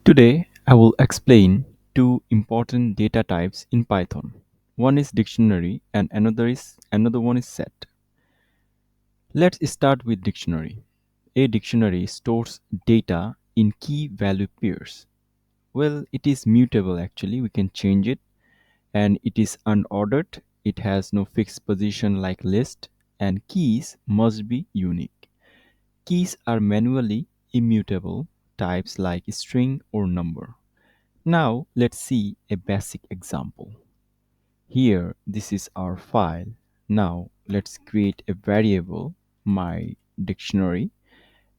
Today, I will explain two important data types in Python. One is dictionary and another one is set. Let's start with dictionary. A dictionary stores data in key value pairs. Well, it is mutable actually, we can change it, and it is unordered. It has no fixed position like list, and keys must be unique. Keys are manually immutable types like string or number. Now let's see a basic example. Here, this is our file. Now let's create a variable, my dictionary,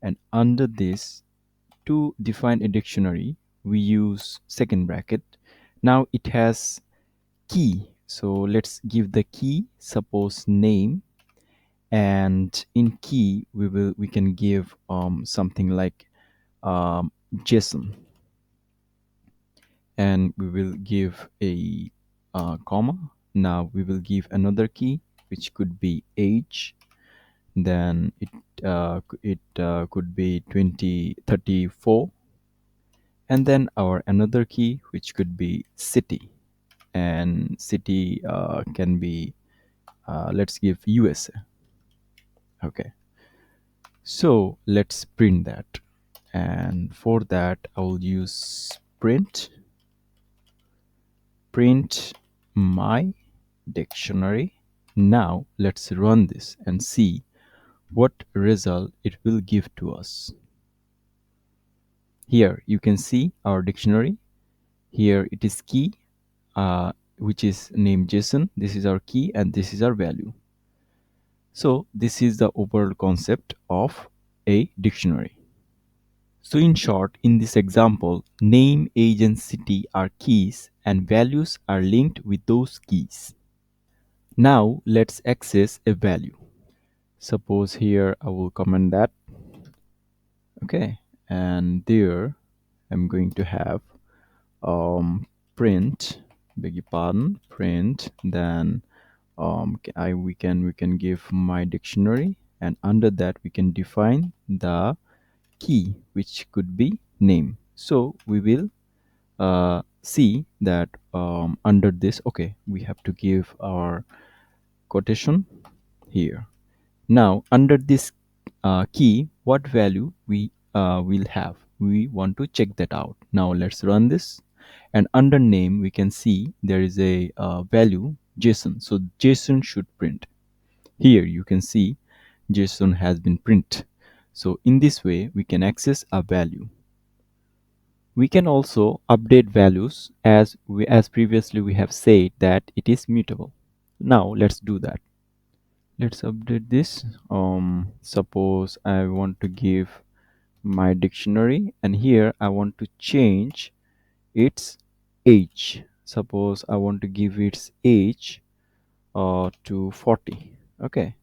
and under this, to define a dictionary, we use second bracket. Now it has key. So let's give the key, suppose name, and in key we can give something like JSON, and we will give a comma. Now we will give another key which could be age, then it could be 2034, and then our another key which could be city, and city can be let's give USA. Okay, so let's print that, and for that I will use print my dictionary. Now let's run this and see what result it will give to us. Here you can see our dictionary. Here it is key, which is named JSON. This is our key and this is our value. So this is the overall concept of a dictionary. So in short, in this example, name, age and city are keys and values are linked with those keys. Now let's access a value. Suppose here I will comment that. Okay, and there I'm going to have print, beg your pardon, print, then we can give my dictionary, and under that we can define the key which could be name. So we will see that under this, okay, we have to give our quotation here. Now under this key, what value we will have, we want to check that out. Now let's run this, and under name we can see there is a value JSON, so JSON should print. Here you can see JSON has been print. So in this way we can access a value. We can also update values as previously we have said that it is mutable. Now let's do that. Let's update this. Suppose I want to give my dictionary, and here I want to change its age. Suppose I want to give its age to 40. Okay,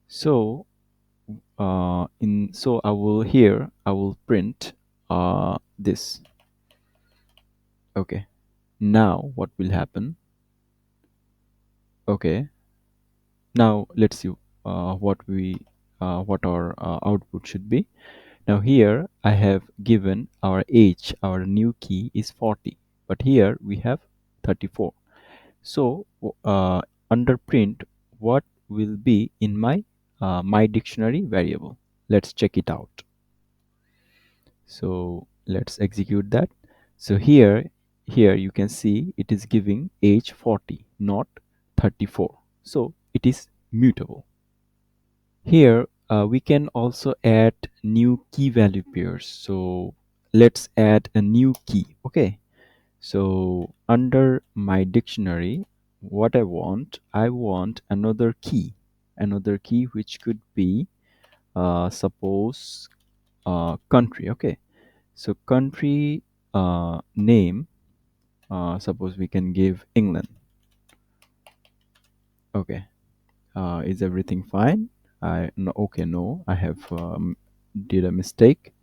so I will print this. Okay, now what will happen? Okay, now let's see what our output should be. Now here I have given our age, our new key is 40, but here we have 34. So under print, what will be in my dictionary variable? Let's check it out. So let's execute that. So here you can see it is giving age 40, not 34. So it is mutable. Here we can also add new key value pairs. So let's add a new key. Okay, so under my dictionary, what I want another key which could be suppose country. Okay, so country name, suppose we can give England. Okay, is everything fine? No, I have did a mistake.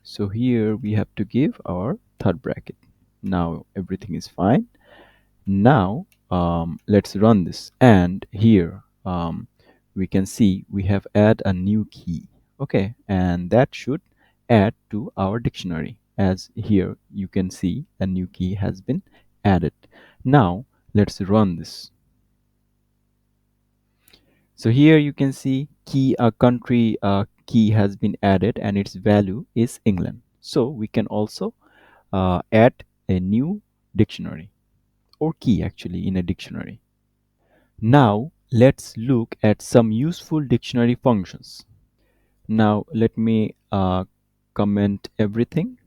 So here we have to give our third bracket. Now everything is fine. Now let's run this, and here we can see we have add a new key. Okay, and that should add to our dictionary. as here you can see a new key has been added. Now let's run this. So here you can see key a country key has been added and its value is England. So we can also add a new dictionary or key actually in a dictionary. Now let's look at some useful dictionary functions. Now let me comment everything.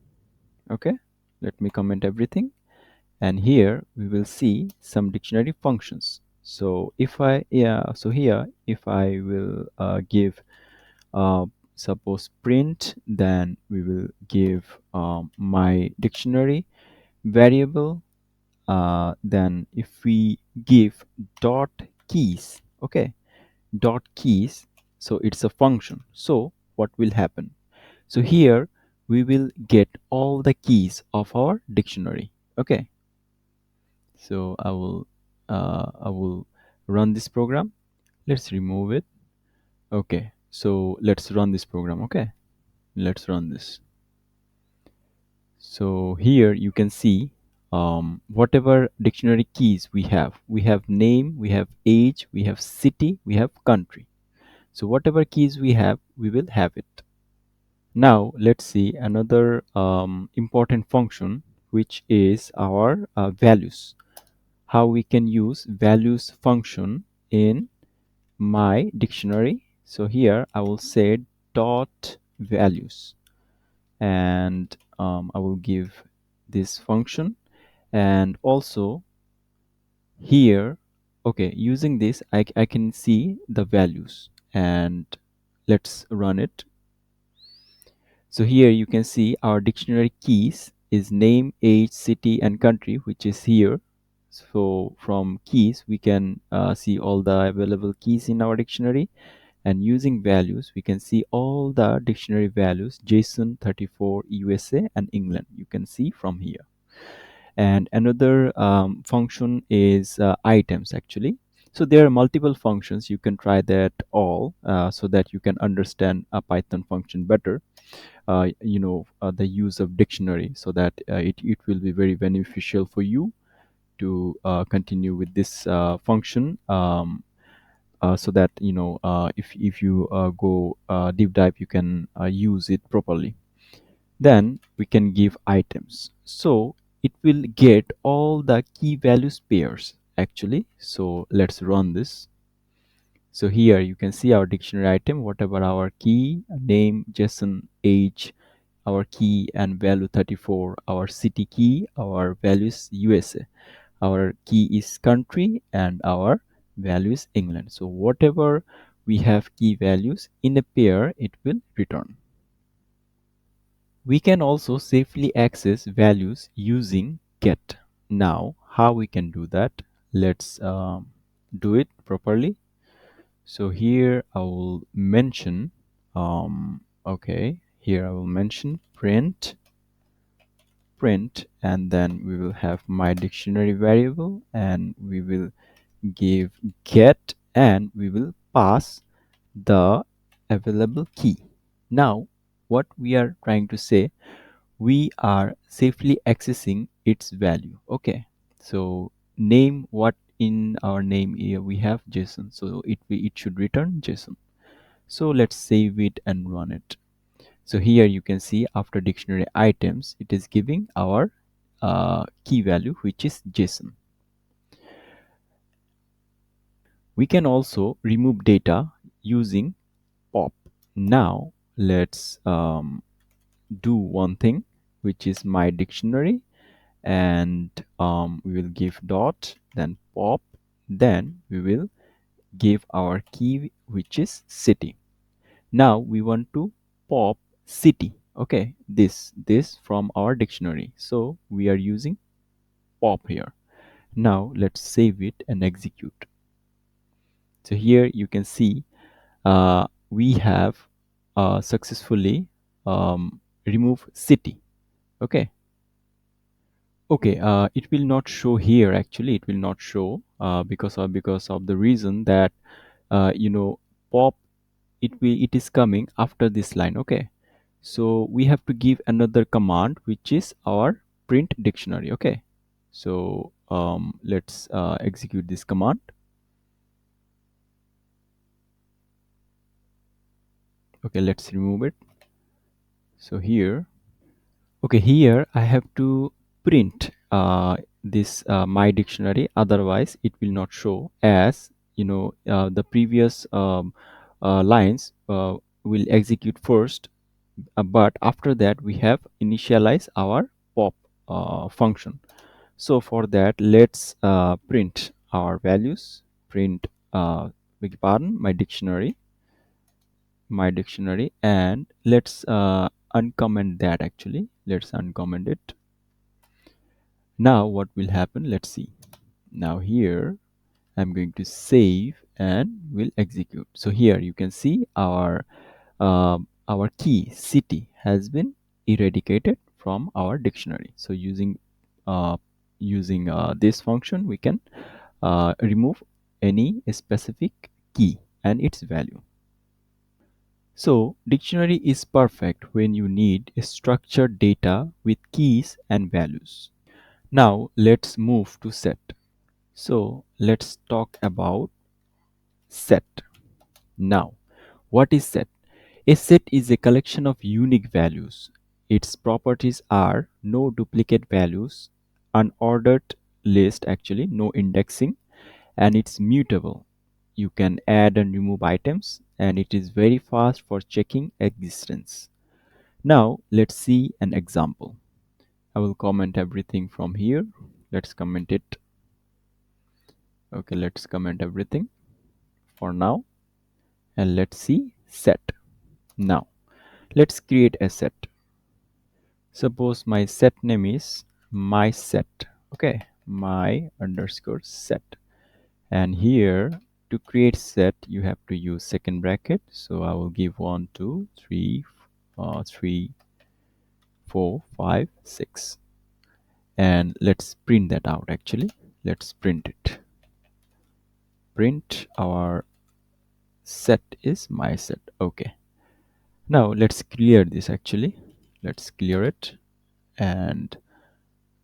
Okay, let me comment everything, and here we will see some dictionary functions. So if I so here if I will give uh, suppose print, then we will give my dictionary variable. Then if we give dot keys, okay, dot keys, so it's a function. So what will happen? So here we will get all the keys of our dictionary. Okay, so I will run this program. Let's remove it. Okay, so let's run this program. Okay, let's run this. So here you can see whatever dictionary keys we have name, we have age, we have city, we have country. So whatever keys we will have it. Now let's see another important function, which is our values. How we can use values function in my dictionary. So here I will say dot values, and I will give this function, and also here, okay, using this I can see the values, and let's run it. So here you can see our dictionary keys is name, age, city, and country, which is here. So from keys, we can see all the available keys in our dictionary. And using values, we can see all the dictionary values, JSON 34, USA, and England. You can see from here. And another function is items actually. So there are multiple functions. You can try that all so that you can understand a Python function better. The use of dictionary, so that it will be very beneficial for you to continue with this function, so that if you go deep dive, you can use it properly. Then we can give items, so it will get all the key values pairs actually. So let's run this. So here you can see our dictionary item, whatever our key, name, JSON, age, our key and value 34, our city key, our value is USA, our key is country, and our value is England. So whatever we have key values in a pair, it will return. We can also safely access values using get. Now how we can do that? Let's do it properly. So here I will mention okay, here I will mention print, and then we will have my dictionary variable, and we will give get, and we will pass the available key. Now what we are trying to say, we are safely accessing its value. Okay, so name, what in our name here we have JSON, so it should return JSON. So let's save it and run it. So here you can see after dictionary items, it is giving our key value, which is JSON. We can also remove data using pop. Now let's do one thing, which is my dictionary, and we will give dot, then pop, then we will give our key, which is city. Now we want to pop city, okay, this from our dictionary, so we are using pop here. Now let's save it and execute. So here you can see we have successfully removed city. Okay, it will not show here actually. It will not show because of the reason that pop, it is coming after this line. Okay, So we have to give another command, which is our print dictionary. Okay, so let's execute this command. Okay, let's remove it. So here, okay, here I have to print this my dictionary, otherwise it will not show, as the previous lines will execute first, but after that we have initialize our pop function. So for that, let's print our values, print beg your pardon, my dictionary, and let's uncomment that. Actually, let's uncomment it. Now what will happen, let's see. Now here I'm going to save and will execute. So here you can see our key city has been eradicated from our dictionary. So uh, using this function, we can remove any specific key and its value. So dictionary is perfect when you need structured data with keys and values. Now let's move to set. So let's talk about set. Now, what is set? A set is a collection of unique values. Its properties are no duplicate values, unordered list, actually no indexing, and it's mutable. You can add and remove items, and it is very fast for checking existence. Now let's see an example. I will comment everything from here. Let's comment it. Okay, let's comment everything for now, and let's see set. Now let's create a set. Suppose my set name is my set. Okay, my underscore set. And here, to create set, you have to use second bracket. So I will give 1 2 3 3 4 5 6, and let's print that out. Actually, let's print it. Print our set is my set. Okay, now let's clear this. Actually, let's clear it, and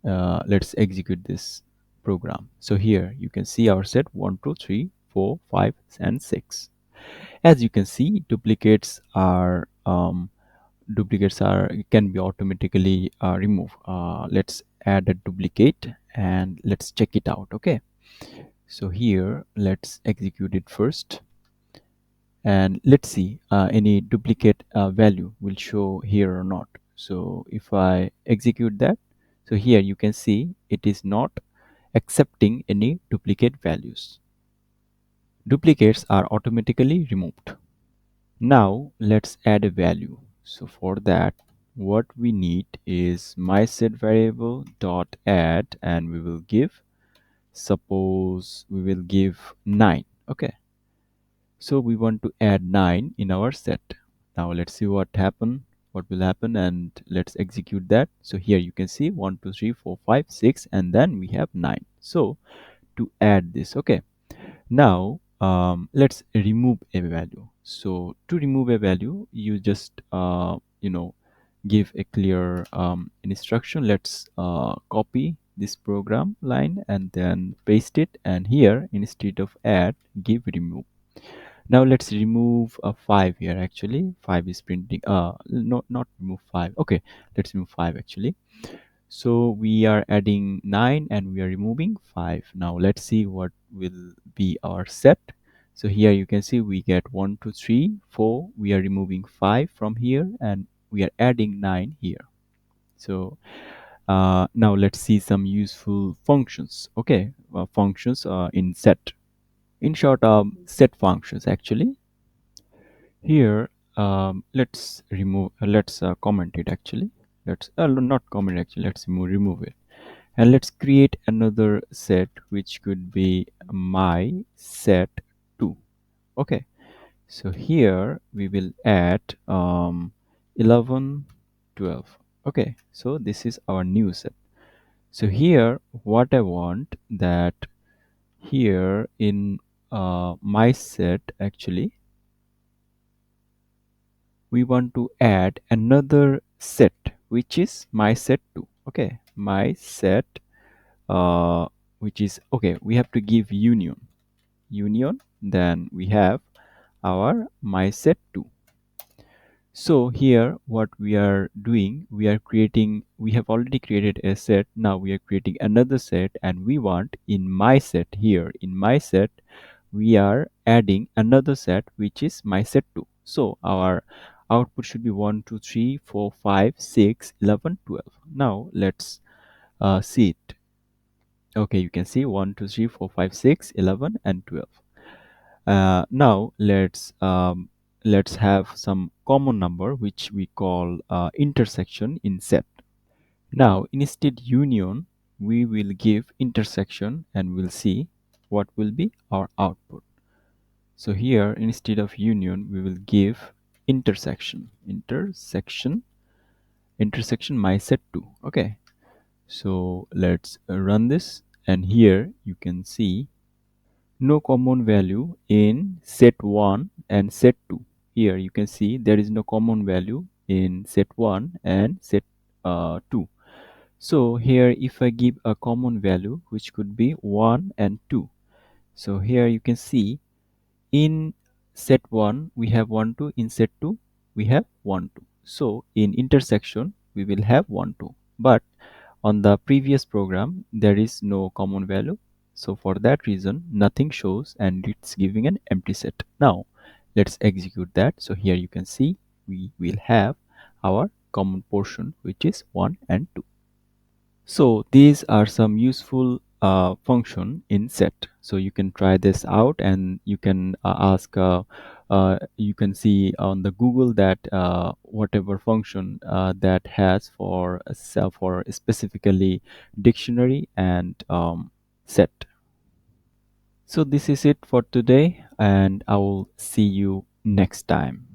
let's execute this program. So here you can see our set 1 2 3 4 5 and 6. As you can see, duplicates are can be automatically removed. Let's add a duplicate and let's check it out. Okay, so here let's execute it first, and let's see any duplicate value will show here or not. So if I execute that, so here you can see it is not accepting any duplicate values. Duplicates are automatically removed. Now let's add a value. So for that, what we need is mySetVariable dot add, and we will give, suppose we will give 9. Okay, so we want to add 9 in our set. Now let's see what will happen, and let's execute that. So here you can see 1 2 3 4 5 6, and then we have 9. So to add this, okay, now let's remove a value. So to remove a value, you just give a clear instruction. Let's copy this program line and then paste it, and here instead of add, give remove. Now let's remove a 5 here. Actually 5 is printing, not remove 5. Okay, let's remove 5 actually. So we are adding 9 and we are removing 5. Now let's see what will be our set. So here you can see we get 1 2 3 4. We are removing 5 from here and we are adding 9 here. So now let's see some useful functions. Okay, functions in set. In short, set functions actually. Here let's comment it. Actually, let's not comment, actually let's remove it, and let's create another set which could be my set 2. Okay, so here we will add 11 12. Okay, so this is our new set. So here what I want, that here in my set, actually we want to add another set, which is my set 2. Okay, my set, uh, which is, okay, we have to give union, then we have our my set 2. So here what we are doing, we have already created a set. Now we are creating another set, and we want in my set, here in my set we are adding another set, which is my set 2. So our output should be 1 2 3 4 5 6 11 12. Now let's see it. Okay, you can see 1 2 3 4 5 6 11 and 12. Now let's have some common number which we call intersection in set. Now instead union, we will give intersection, and we'll see what will be our output. So here instead of union, we will give intersection my set 2. Okay, so let's run this, and here you can see no common value in set 1 and set 2. Here you can see there is no common value in set 1 and set 2. So here if I give a common value, which could be 1 and 2, so here you can see in set 1 we have 1 2, in set 2 we have 1 2. So in intersection we will have 1 2, but on the previous program there is no common value, so for that reason nothing shows and it's giving an empty set. Now let's execute that. So here you can see we will have our common portion, which is 1 and 2. So these are some useful function in set. So you can try this out, and you can ask you can see on the Google that whatever function that has for for specifically dictionary and set. So this is it for today, and I will see you next time.